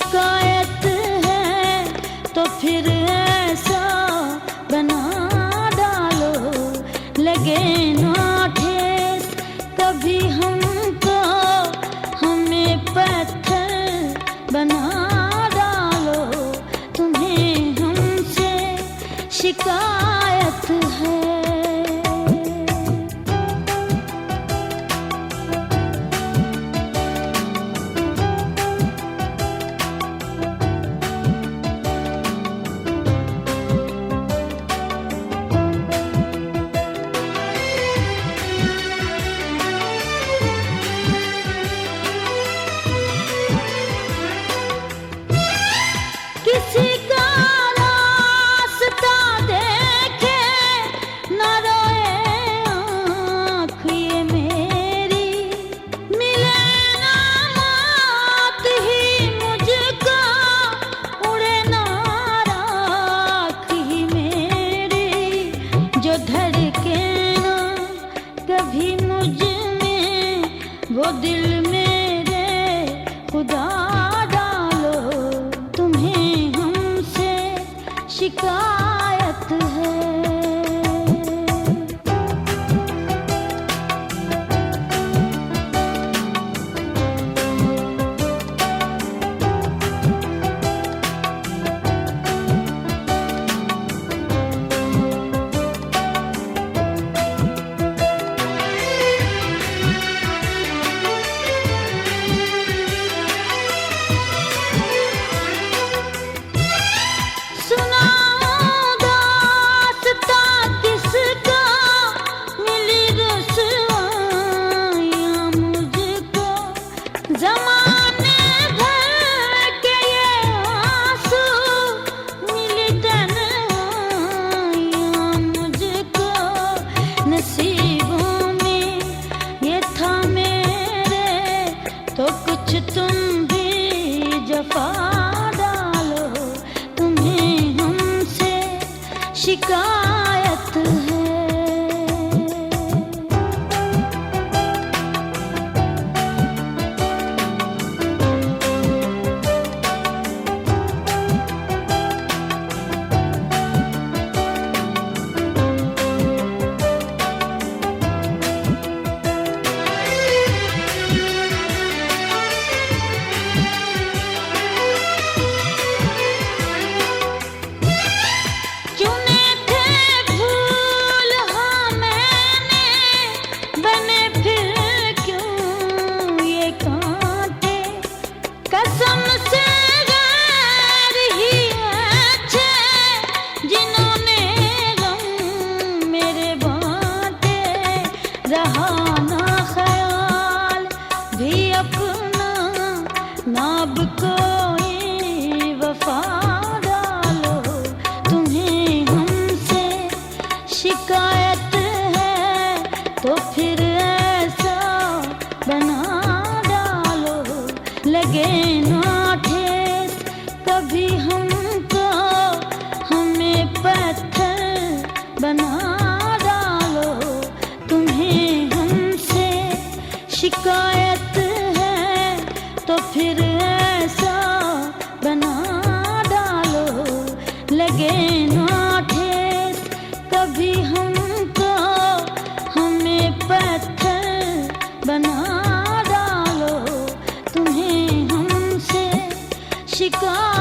शिकायत है तो फिर ऐसा बना डालो, लगे ना ठेस कभी हमको, हमें पत्थर बना डालो। तुम्हें हमसे शिकायत है। किसी का रास्ता देखे न रोए आँख ये मेरी, मिले ना मौत ही मुझको, उड़े ना राख ही मेरी, जो धड़के ना कभी मुझ में वो दिल मेरे खुदा शिकायत है। ज़माने भर के ये आंसू मिली तन्हाइयाँ मुझको, नसीबों में ये था मेरे, तो कुछ तुम भी जफा डालो। तुम्हें हमसे शिकायत है। कसम से गैर ही अच्छे जिन्होंने गम मेरे बांटे, रहा ना ख्याल भी अपना, नाब कोई वफा डालो। तुम्हें हमसे शिकायत है तो फिर ऐसा बना डालो, लगे ना ठेस कभी हमको, हमें पत्थर बना डालो। तुम्हें हमसे शिकायत है तो फिर ऐसा बना डालो, लगे ना ठेस कभी हमको, हमें पत्थर बना डालो। तुम्हें हमसे शिकायत